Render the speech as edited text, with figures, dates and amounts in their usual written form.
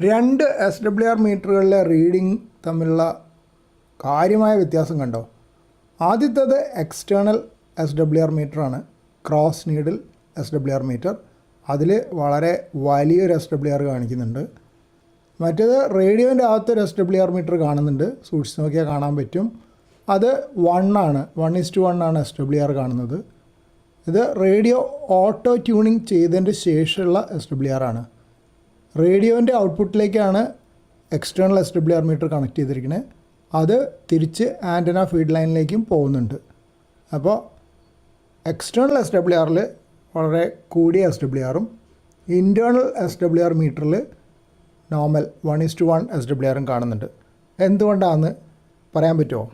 രണ്ട് SWR മീറ്ററുകളിലെ reading തമ്മിലുള്ള കാര്യമായ വ്യത്യാസം കണ്ടോ? ആദ്യത്തേത് എക്സ്റ്റേണൽ SWR മീറ്ററാണ്, ക്രോസ് നീഡിൽ SWR മീറ്റർ. അതിൽ വളരെ വലിയൊരു SWR കാണിക്കുന്നുണ്ട്. മറ്റേത് റേഡിയോൻ്റെ അകത്തൊരു SWR മീറ്റർ കാണുന്നുണ്ട്, സൂക്ഷിച്ച് നോക്കിയാൽ കാണാൻ പറ്റും. അത് 1 ആണ്, 1:1 ആണ് SWR കാണുന്നത്. ഇത് റേഡിയോ ഓട്ടോ ട്യൂണിങ് ചെയ്തതിൻ്റെ ശേഷമുള്ള SWR ആണ്. റേഡിയോൻ്റെ ഔട്ട്പുട്ടിലേക്കാണ് എക്സ്റ്റേണൽ SWR മീറ്റർ കണക്ട് ചെയ്തിരിക്കുന്നത്. അത് തിരിച്ച് ആൻറ്റന ഫീഡ് ലൈനിലേക്കും പോകുന്നുണ്ട്. അപ്പോൾ എക്സ്റ്റേണൽ SWRൽ വളരെ കൂടിയ SWRഉം ഇൻറ്റേർണൽ SWR മീറ്ററിൽ നോർമൽ 1:1 SWRഉം കാണുന്നുണ്ട്. എന്തുകൊണ്ടാണെന്ന് പറയാൻ പറ്റുമോ?